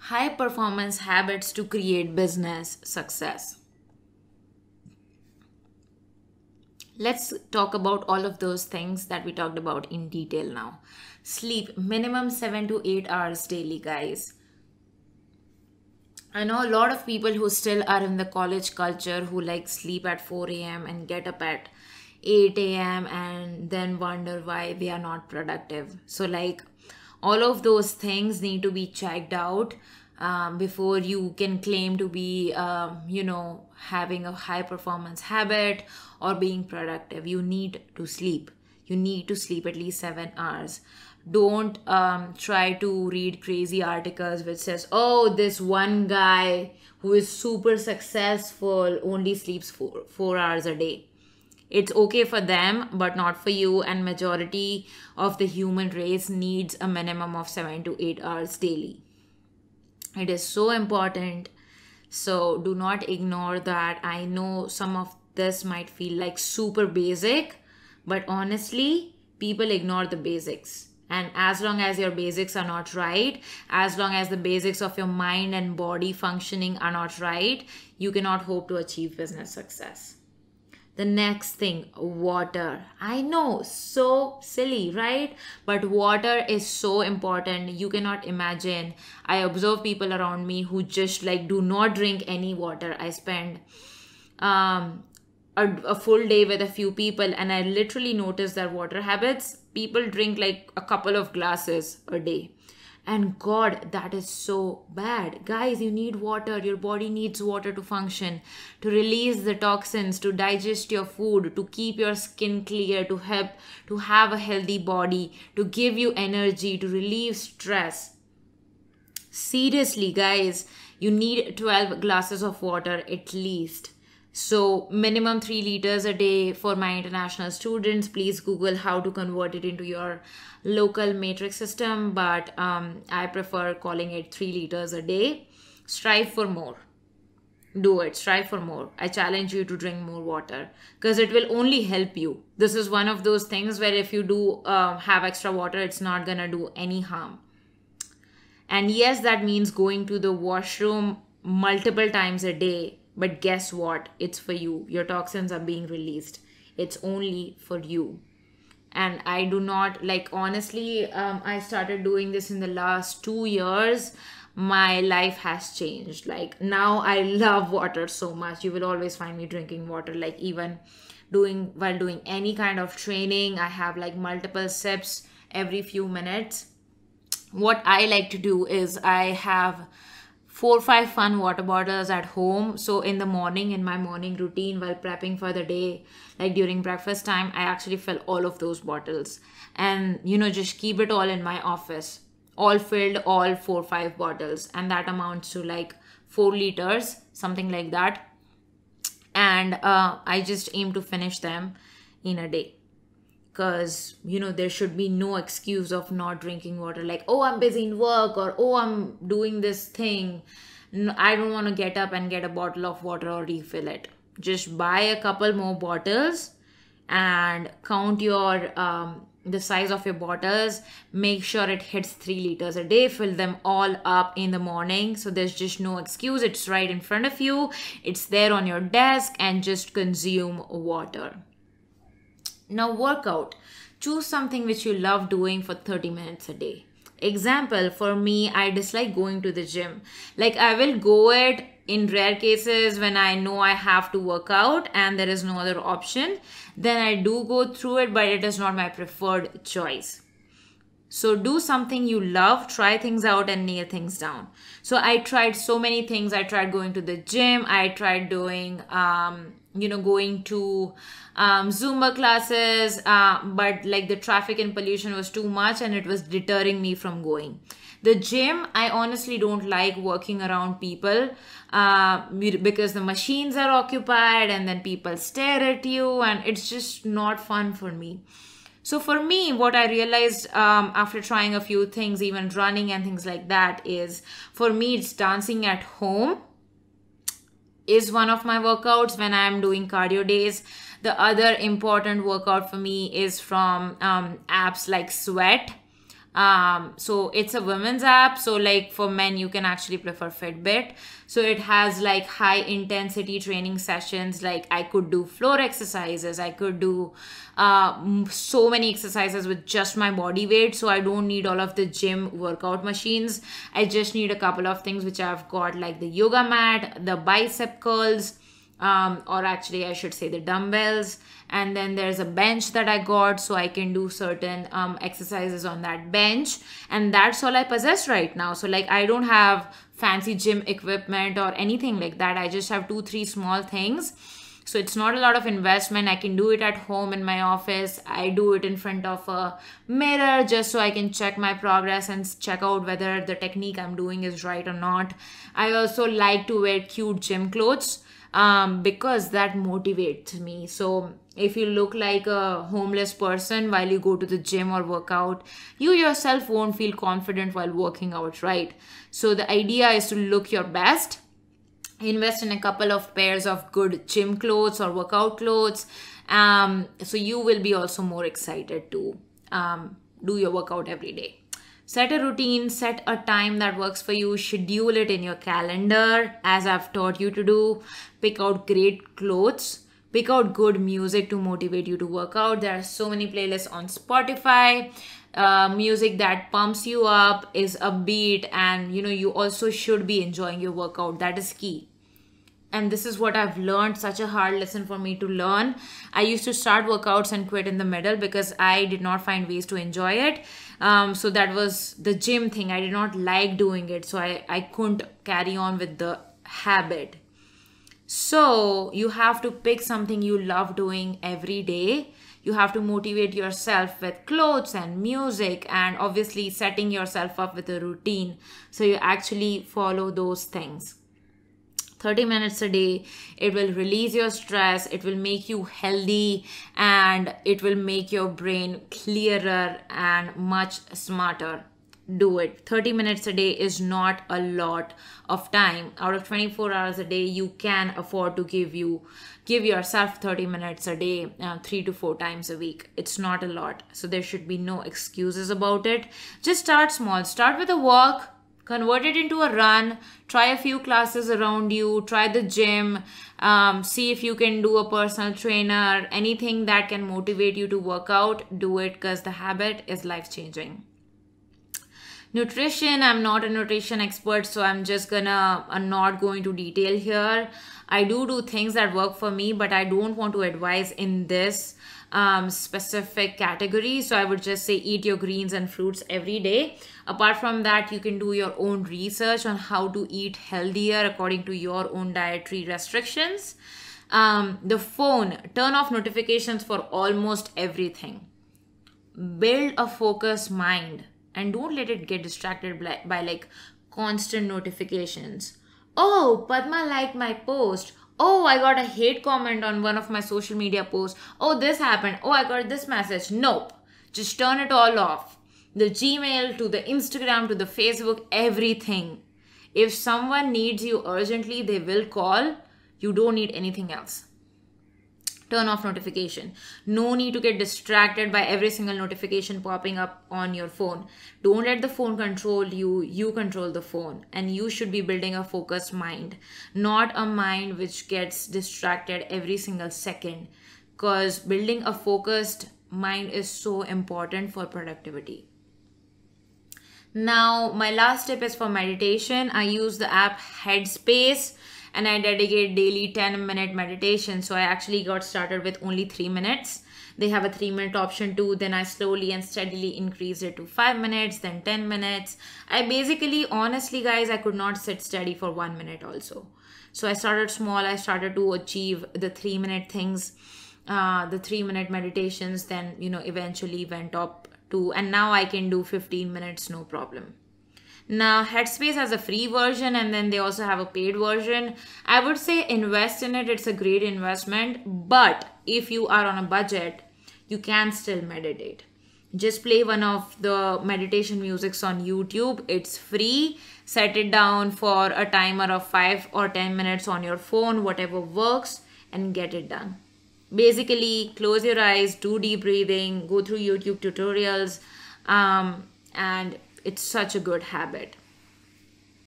High performance habits to create business success. Let's talk about all of those things that we talked about in detail now. Sleep, minimum 7 to 8 hours daily, guys. I know a lot of people who still are in the college culture who like sleep at 4 a.m. and get up at 8 a.m. and then wonder why they are not productive. So, like, all of those things need to be checked out before you can claim to be, having a high performance habit or being productive. You need to sleep. You need to sleep at least 7 hours. Don't try to read crazy articles which says, oh, this one guy who is super successful only sleeps 4 hours a day. It's okay for them but not for you, and majority of the human race needs a minimum of 7 to 8 hours daily. It is so important, so do not ignore that. I know some of this might feel like super basic, but honestly people ignore the basics. And as long as your basics are not right, as long as the basics of your mind and body functioning are not right, you cannot hope to achieve business success. The next thing, water. I know, so silly, right? But water is so important. You cannot imagine. I observe people around me who just like do not drink any water. I spend a full day with a few people and I literally notice their water habits. People drink like a couple of glasses a day. And God, that is so bad. Guys, you need water. Your body needs water to function, to release the toxins, to digest your food, to keep your skin clear, to help to have a healthy body, to give you energy, to relieve stress. Seriously, guys, you need 12 glasses of water at least. So minimum 3 liters a day for my international students. Please Google how to convert it into your local matrix system, but I prefer calling it 3 liters a day. Strive for more. Do it. Strive for more. I challenge you to drink more water because it will only help you. This is one of those things where if you do have extra water, it's not gonna do any harm. And yes, that means going to the washroom multiple times a day. But guess what? It's for you. Your toxins are being released. It's only for you. And I do not, like, honestly, I started doing this in the last 2 years. My life has changed. Like, now I love water so much. You will always find me drinking water. Like, even while doing any kind of training, I have like multiple sips every few minutes. What I like to do is I have 4 or 5 fun water bottles at home. So in the morning, in my morning routine while prepping for the day, like during breakfast time, I actually fill all of those bottles and just keep it all in my office, all filled, all 4 or 5 bottles, and that amounts to like 4 liters, something like that. And I just aim to finish them in a day, because there should be no excuse of not drinking water, like, oh, I'm busy in work, or oh, I'm doing this thing. No, I don't want to get up and get a bottle of water or refill it. Just buy a couple more bottles and count your the size of your bottles. Make sure it hits 3 liters a day. Fill them all up in the morning, so there's just no excuse. It's right in front of you, it's there on your desk, and just consume water. Now, workout. Choose something which you love doing for 30 minutes a day. Example, for me, I dislike going to the gym. Like, I will go it in rare cases when I know I have to work out and there is no other option. Then I do go through it, but it is not my preferred choice. So do something you love, try things out and nail things down. So I tried so many things. I tried going to the gym. I tried doing, going to Zumba classes, but like the traffic and pollution was too much and it was deterring me from going. The gym, I honestly don't like working around people because the machines are occupied and then people stare at you and it's just not fun for me. So for me, what I realized after trying a few things, even running and things like that, is for me, it's dancing at home is one of my workouts when I'm doing cardio days. The other important workout for me is from apps like Sweat. So it's a women's app. So like for men, you can actually prefer Fitbit. So it has like high intensity training sessions. Like I could do floor exercises. I could do so many exercises with just my body weight. So I don't need all of the gym workout machines. I just need a couple of things which I've got, like the yoga mat, the bicep curls, or actually I should say the dumbbells, and then there's a bench that I got, so I can do certain exercises on that bench, and that's all I possess right now. So like I don't have fancy gym equipment or anything like that. I just have 2-3 small things. So it's not a lot of investment. I can do it at home in my office. I do it in front of a mirror just so I can check my progress and check out whether the technique I'm doing is right or not. I also like to wear cute gym clothes because that motivates me. So if you look like a homeless person while you go to the gym or work out, you yourself won't feel confident while working out, right? So the idea is to look your best. Invest in a couple of pairs of good gym clothes or workout clothes. So you will be also more excited to do your workout every day. Set a routine, set a time that works for you, schedule it in your calendar as I've taught you to do. Pick out great clothes, pick out good music to motivate you to work out. There are so many playlists on Spotify. Music that pumps you up, is upbeat, and you also should be enjoying your workout. That is key. And this is what I've learned, such a hard lesson for me to learn. I used to start workouts and quit in the middle because I did not find ways to enjoy it. So that was the gym thing. I did not like doing it. So I couldn't carry on with the habit. So you have to pick something you love doing every day. You have to motivate yourself with clothes and music, and obviously setting yourself up with a routine. So you actually follow those things. 30 minutes a day, it will release your stress, it will make you healthy, and it will make your brain clearer and much smarter. Do it. 30 minutes a day is not a lot of time. Out of 24 hours a day, you can afford to give yourself 30 minutes a day, 3 to 4 times a week. It's not a lot. So there should be no excuses about it. Just start small. Start with a walk. Convert it into a run. Try a few classes around you. Try the gym. See if you can do a personal trainer. Anything that can motivate you to work out, do it, because the habit is life-changing. Nutrition, I'm not a nutrition expert, so I'm not going to detail here. I do things that work for me, but I don't want to advise in this specific category. So I would just say eat your greens and fruits every day. Apart from that, you can do your own research on how to eat healthier according to your own dietary restrictions. The phone, turn off notifications for almost everything. Build a focused mind and don't let it get distracted by like constant notifications. Oh, Padma liked my post. Oh, I got a hate comment on one of my social media posts. Oh, this happened. Oh, I got this message. Nope. Just turn it all off. The Gmail to the Instagram to the Facebook, everything. If someone needs you urgently, they will call. You don't need anything else. Turn off notification. No need to get distracted by every single notification popping up on your phone. Don't let the phone control you. You control the phone. And you should be building a focused mind, not a mind which gets distracted every single second. Because building a focused mind is so important for productivity. Now, my last tip is for meditation. I use the app Headspace, and I dedicate daily 10-minute meditation. So I actually got started with only 3 minutes. They have a 3-minute option too. Then I slowly and steadily increased it to 5 minutes, then 10 minutes. Honestly guys, I could not sit steady for 1 minute also. So I started small. I started to achieve the 3-minute things, the 3-minute meditations, then, eventually went up to, and now I can do 15 minutes, no problem. Now, Headspace has a free version and then they also have a paid version. I would say invest in it. It's a great investment. But if you are on a budget, you can still meditate. Just play one of the meditation musics on YouTube. It's free. Set it down for a timer of 5 or 10 minutes on your phone, whatever works, and get it done. Basically, close your eyes, do deep breathing, go through YouTube tutorials, and it's such a good habit.